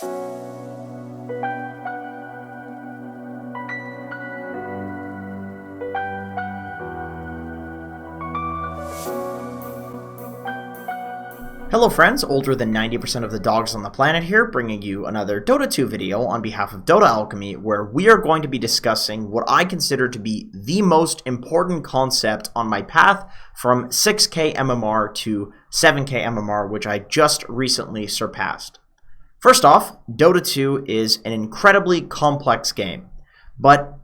Hello friends, older than 90% of the dogs on the planet here, bringing you another Dota 2 video on behalf of Dota Alchemy, where we are going to be discussing what I consider to be the most important concept on my path from 6k MMR to 7k MMR, which I just recently surpassed. First off, Dota 2 is an incredibly complex game, but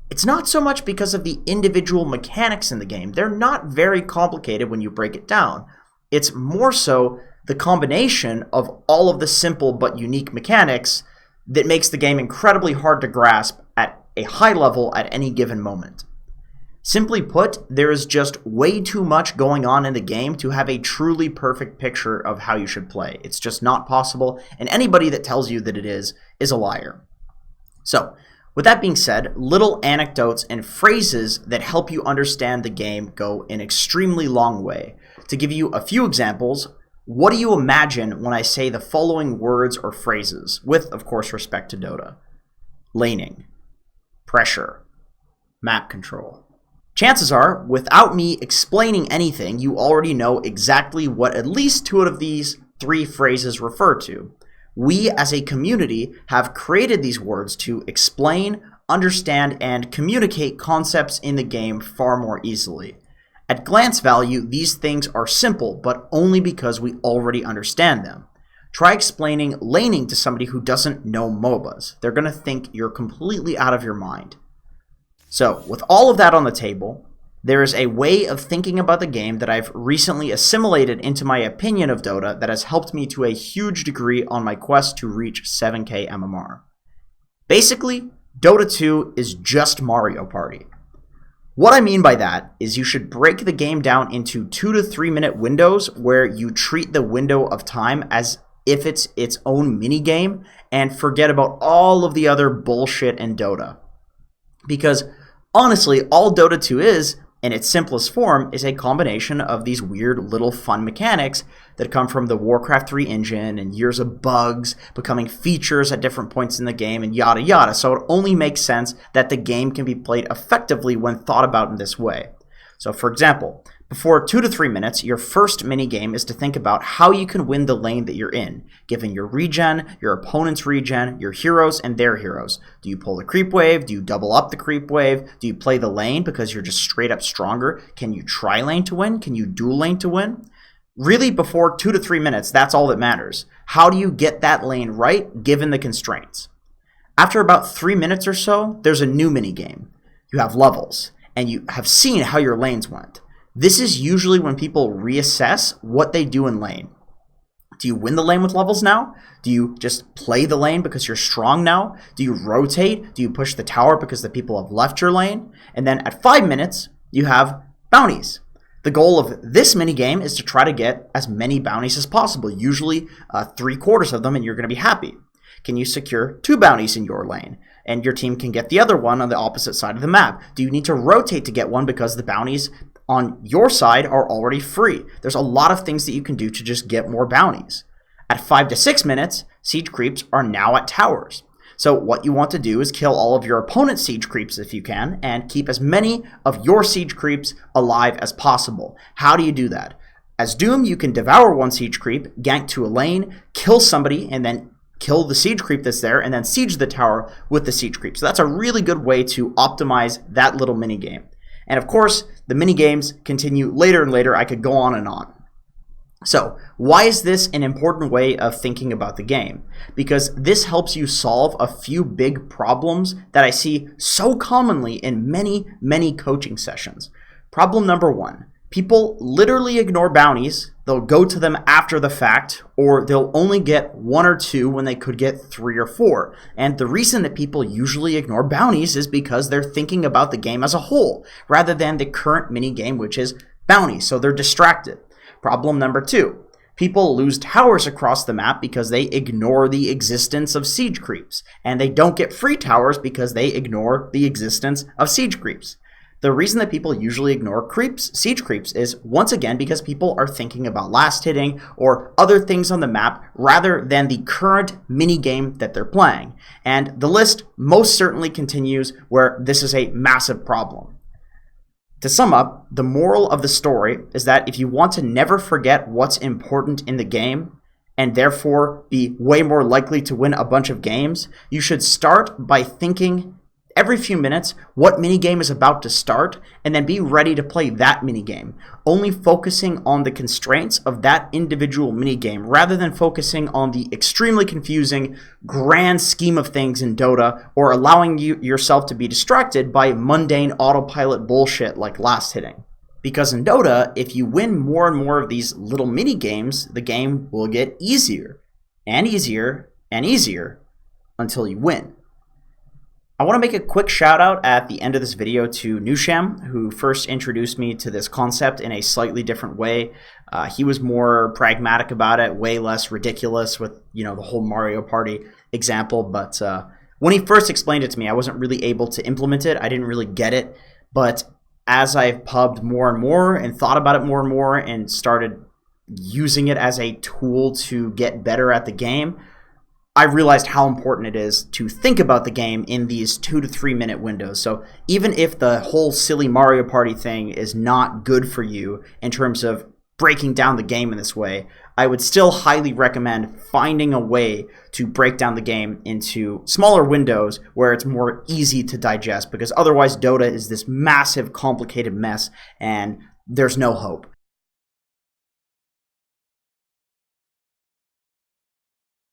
it's not so much because of the individual mechanics in the game. They're not very complicated when you break it down. It's more so the combination of all of the simple but unique mechanics that makes the game incredibly hard to grasp at a high level at any given moment. Simply put, there is just way too much going on in the game to have a truly perfect picture of how you should play. It's just not possible, and anybody that tells you that it is a liar. So, with that being said, little anecdotes and phrases that help you understand the game go an extremely long way. To give you a few examples, what do you imagine when I say the following words or phrases, with, of course, respect to Dota? Laning, pressure, map control. Chances are, without me explaining anything, you already know exactly what at least two of these three phrases refer to. We, as a community, have created these words to explain, understand, and communicate concepts in the game far more easily. At glance value, these things are simple, but only because we already understand them. Try explaining laning to somebody who doesn't know MOBAs. They're going to think you're completely out of your mind. So, with all of that on the table, there is a way of thinking about the game that I've recently assimilated into my opinion of Dota that has helped me to a huge degree on my quest to reach 7k MMR. Basically, Dota 2 is just Mario Party. What I mean by that is you should break the game down into 2 to 3 minute windows where you treat the window of time as if it's its own minigame and forget about all of the other bullshit in Dota. Because honestly, all Dota 2 is, in its simplest form, is a combination of these weird little fun mechanics that come from the Warcraft 3 engine and years of bugs becoming features at different points in the game and yada yada. So it only makes sense that the game can be played effectively when thought about in this way. So for example, before 2 to 3 minutes, your first minigame is to think about how you can win the lane that you're in, given your regen, your opponent's regen, your heroes, and their heroes. Do you pull the creep wave? Do you double up the creep wave? Do you play the lane because you're just straight up stronger? Can you tri lane to win? Can you dual lane to win? Really, before 2 to 3 minutes, that's all that matters. How do you get that lane right, given the constraints? After about 3 minutes or so, there's a new minigame. You have levels, and you have seen how your lanes went. This is usually when people reassess what they do in lane. Do you win the lane with levels now? Do you just play the lane because you're strong now? Do you rotate? Do you push the tower because the people have left your lane? And then at 5 minutes, you have bounties. The goal of this minigame is to try to get as many bounties as possible, usually 3/4 of them, and you're going to be happy. Can you secure 2 bounties in your lane? And your team can get the other one on the opposite side of the map. Do you need to rotate to get one because the bounties on your side are already free? There's a lot of things that you can do to just get more bounties. At 5 to 6 minutes, siege creeps are now at towers. So what you want to do is kill all of your opponent's siege creeps if you can, and keep as many of your siege creeps alive as possible. How do you do that? As Doom, you can devour one siege creep, gank to a lane, kill somebody, and then kill the siege creep that's there, and then siege the tower with the siege creep. So that's a really good way to optimize that little minigame. And of course, the minigames continue later and later. I could go on and on. So, why is this an important way of thinking about the game? Because this helps you solve a few big problems that I see so commonly in many coaching sessions. Problem number 1. People literally ignore bounties. They'll go to them after the fact, or they'll only get 1 or 2 when they could get 3 or 4. And the reason that people usually ignore bounties is because they're thinking about the game as a whole, rather than the current mini game, which is bounties, so they're distracted. Problem number 2. People lose towers across the map because they ignore the existence of siege creeps, and they don't get free towers because they ignore the existence of siege creeps. The reason that people usually ignore siege creeps is, once again, because people are thinking about last hitting or other things on the map rather than the current minigame that they're playing. And the list most certainly continues where this is a massive problem. To sum up, the moral of the story is that if you want to never forget what's important in the game, and therefore be way more likely to win a bunch of games, you should start by thinking every few minutes what minigame is about to start, and then be ready to play that minigame, only focusing on the constraints of that individual minigame rather than focusing on the extremely confusing grand scheme of things in Dota, or allowing yourself to be distracted by mundane autopilot bullshit like last hitting. Because in Dota, if you win more and more of these little minigames, the game will get easier and easier and easier until you win. I want to make a quick shout out at the end of this video to Nusham, who first introduced me to this concept in a slightly different way. He was more pragmatic about it, way less ridiculous with, the whole Mario Party example. But when he first explained it to me, I wasn't really able to implement it. I didn't really get it. But as I've pubbed more and more and thought about it more and more and started using it as a tool to get better at the game, I realized how important it is to think about the game in these 2 to 3 minute windows. So even if the whole silly Mario Party thing is not good for you in terms of breaking down the game in this way, I would still highly recommend finding a way to break down the game into smaller windows where it's more easy to digest, because otherwise Dota is this massive, complicated mess and there's no hope.